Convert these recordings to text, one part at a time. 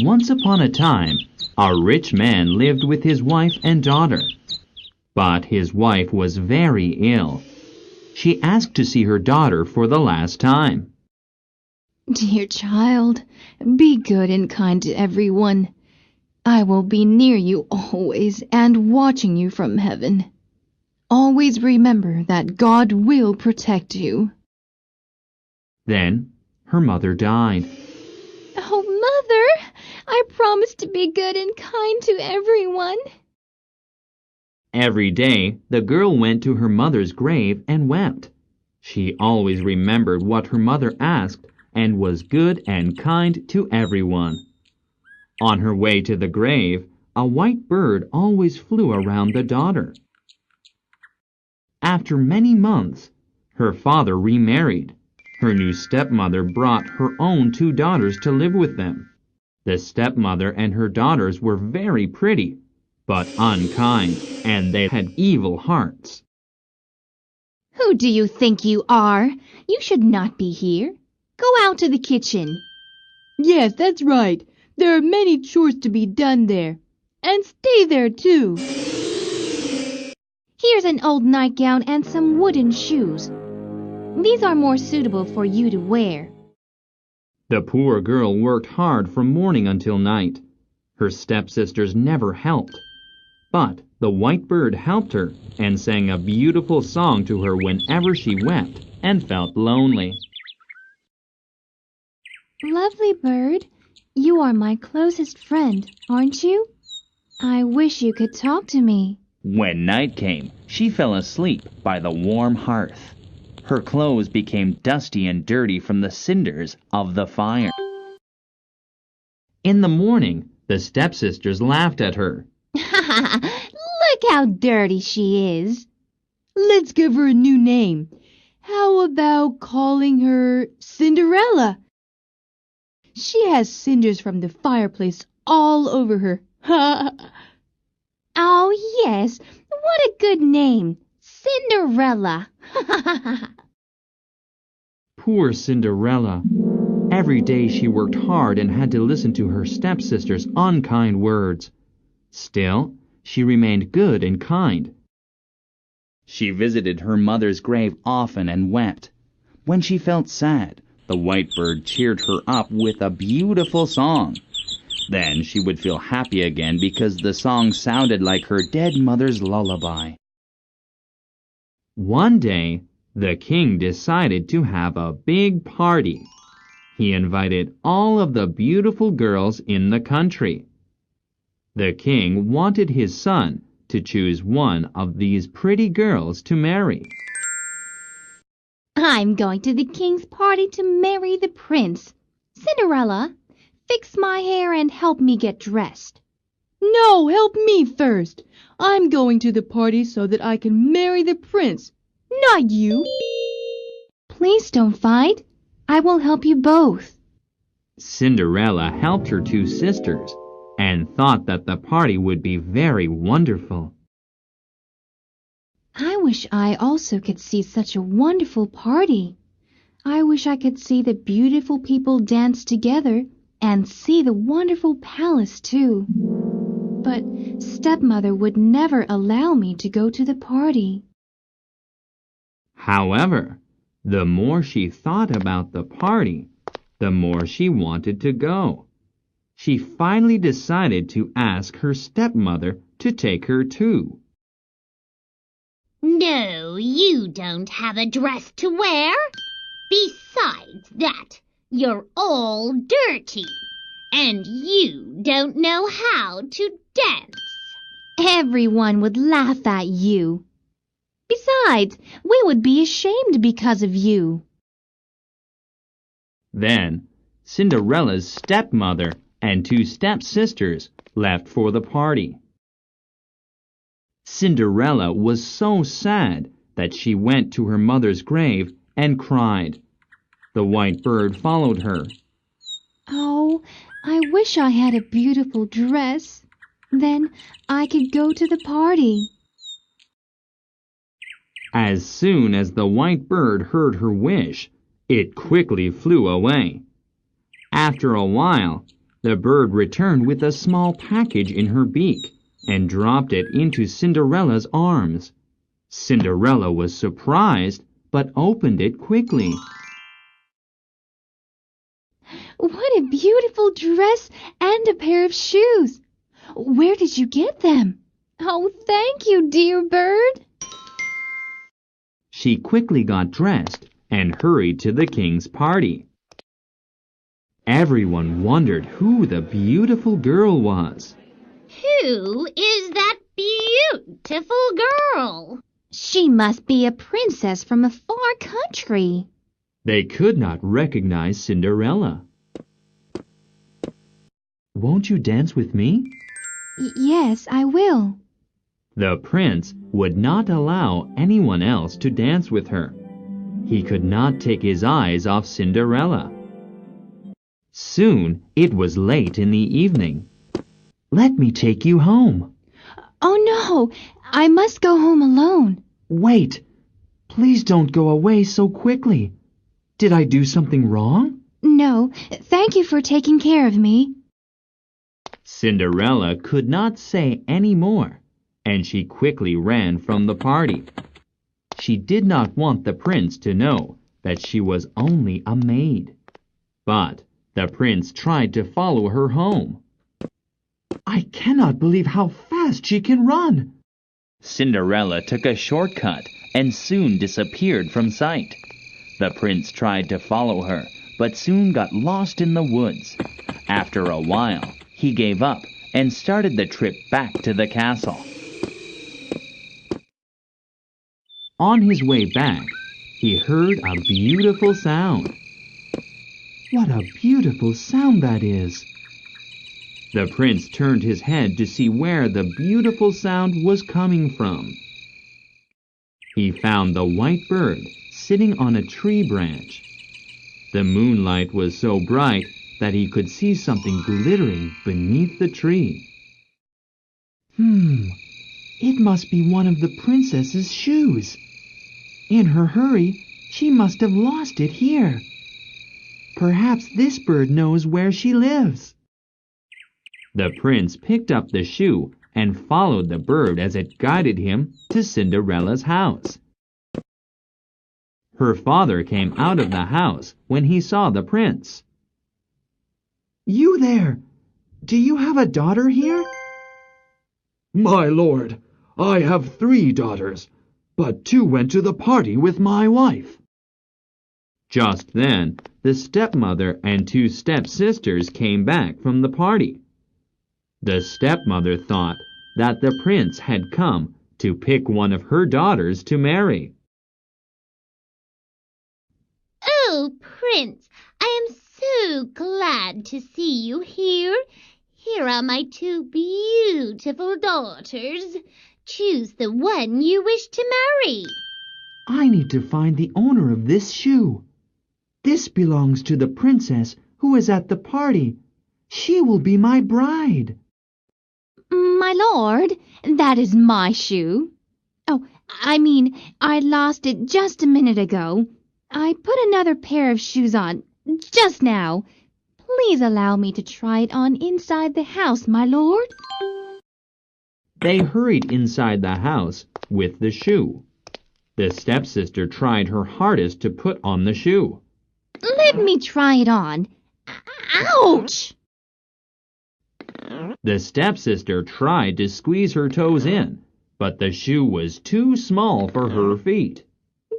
Once upon a time, a rich man lived with his wife and daughter. But his wife was very ill. She asked to see her daughter for the last time. Dear child, be good and kind to everyone. I will be near you always and watching you from heaven. Always remember that God will protect you. Then her mother died. Oh, Mother, I promise to be good and kind to everyone. Every day, the girl went to her mother's grave and wept. She always remembered what her mother asked and was good and kind to everyone. On her way to the grave, a white bird always flew around the daughter. After many months, her father remarried. Her new stepmother brought her own 2 daughters to live with them. The stepmother and her daughters were very pretty, but unkind, and they had evil hearts. Who do you think you are? You should not be here. Go out to the kitchen. Yes, that's right. There are many chores to be done there. And stay there, too. Here's an old nightgown and some wooden shoes. These are more suitable for you to wear. The poor girl worked hard from morning until night. Her stepsisters never helped. But the white bird helped her and sang a beautiful song to her whenever she wept and felt lonely. Lovely bird, you are my closest friend, aren't you? I wish you could talk to me. When night came, she fell asleep by the warm hearth. Her clothes became dusty and dirty from the cinders of the fire. In the morning, the stepsisters laughed at her. Look how dirty she is. Let's give her a new name. How about calling her Cinderella? She has cinders from the fireplace all over her. Oh, yes, what a good name. Cinderella. Poor Cinderella. Every day she worked hard and had to listen to her stepsisters' unkind words. Still, she remained good and kind. She visited her mother's grave often and wept. When she felt sad, the white bird cheered her up with a beautiful song. Then she would feel happy again because the song sounded like her dead mother's lullaby. One day, the king decided to have a big party. He invited all of the beautiful girls in the country. The king wanted his son to choose one of these pretty girls to marry. I'm going to the king's party to marry the prince. Cinderella, fix my hair and help me get dressed. No, help me first. I'm going to the party so that I can marry the prince, not you. Please don't fight. I will help you both. Cinderella helped her 2 sisters and thought that the party would be very wonderful. I wish I also could see such a wonderful party. I wish I could see the beautiful people dance together and see the wonderful palace too. But stepmother would never allow me to go to the party. However, the more she thought about the party, the more she wanted to go. She finally decided to ask her stepmother to take her too. No, you don't have a dress to wear. Besides that, you're all dirty, and you don't know how to dance. Everyone would laugh at you. Besides, we would be ashamed because of you. Then, Cinderella's stepmother and 2 stepsisters left for the party. Cinderella was so sad that she went to her mother's grave and cried. The white bird followed her. Oh, I wish I had a beautiful dress. Then I could go to the party. As soon as the white bird heard her wish, it quickly flew away. After a while, The bird returned with a small package in her beak and dropped it into Cinderella's arms. Cinderella was surprised, but opened it quickly. What a beautiful dress and a pair of shoes! Where did you get them? Oh, thank you, dear bird. She quickly got dressed and hurried to the king's party. Everyone wondered who the beautiful girl was. Who is that beautiful girl? She must be a princess from a far country. They could not recognize Cinderella. Won't you dance with me? Yes, I will. The prince would not allow anyone else to dance with her. He could not take his eyes off Cinderella. Soon it was late in the evening. Let me take you home. Oh no, I must go home alone. Wait. Please don't go away so quickly. Did I do something wrong? No, thank you for taking care of me. Cinderella could not say any more, and she quickly ran from the party. She did not want the prince to know that she was only a maid. But the prince tried to follow her home. I cannot believe how fast she can run. Cinderella took a shortcut and soon disappeared from sight. The prince tried to follow her, but soon got lost in the woods. After a while, he gave up and started the trip back to the castle. On his way back, he heard a beautiful sound. What a beautiful sound that is! The prince turned his head to see where the beautiful sound was coming from. He found the white bird sitting on a tree branch. The moonlight was so bright that he could see something glittering beneath the tree. It must be one of the princess's shoes. In her hurry, she must have lost it here. Perhaps this bird knows where she lives. The prince picked up the shoe and followed the bird as it guided him to Cinderella's house. Her father came out of the house when he saw the prince. You there! Do you have a daughter here? My lord, I have 3 daughters, but 2 went to the party with my wife. Just then, the stepmother and 2 stepsisters came back from the party. The stepmother thought that the prince had come to pick one of her daughters to marry. Oh, Prince, I am so glad to see you here. Here are my 2 beautiful daughters. Choose the one you wish to marry. I need to find the owner of this shoe. This belongs to the princess who is at the party. She will be my bride. My lord, that is my shoe. Oh, I lost it just a minute ago. I put another pair of shoes on just now. Please allow me to try it on inside the house, my lord. They hurried inside the house with the shoe. The stepsister tried her hardest to put on the shoe. Let me try it on. Ouch! The stepsister tried to squeeze her toes in, but the shoe was too small for her feet.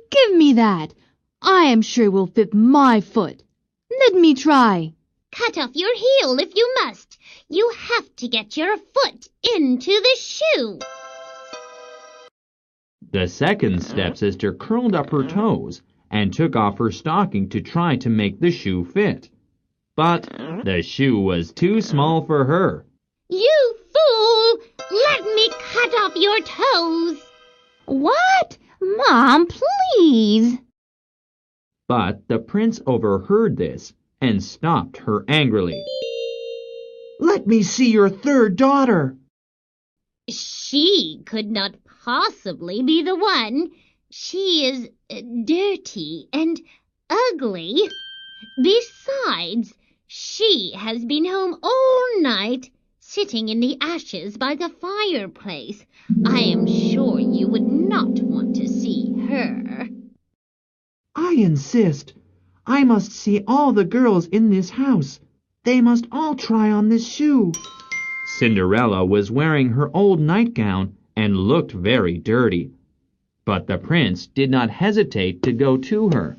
Give me that. I am sure it will fit my foot. Let me try. Cut off your heel if you must. You have to get your foot into the shoe. The second stepsister curled up her toes and took off her stocking to try to make the shoe fit. But the shoe was too small for her. You fool! Let me cut off your toes. What? Mom, please. But the prince overheard this and stopped her angrily. Let me see your 3rd daughter. She could not possibly be the one. She is dirty and ugly. Besides, She has been home all night, sitting in the ashes by the fireplace. I am sure you would not want to see her." I insist. I must see all the girls in this house. They must all try on this shoe. Cinderella was wearing her old nightgown and looked very dirty. But the prince did not hesitate to go to her.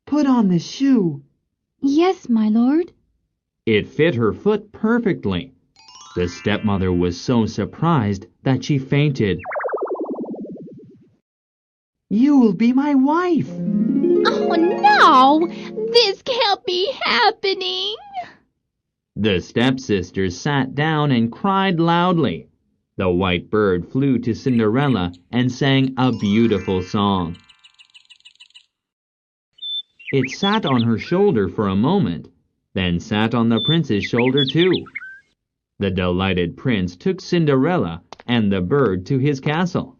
"Put on this shoe." Yes, my lord. It fit her foot perfectly. The stepmother was so surprised that she fainted. "You will be my wife." Oh no! This can't be happening! The stepsisters sat down and cried loudly. The white bird flew to Cinderella and sang a beautiful song. It sat on her shoulder for a moment, then sat on the prince's shoulder too. The delighted prince took Cinderella and the bird to his castle,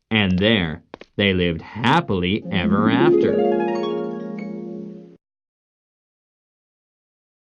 and there they lived happily ever after.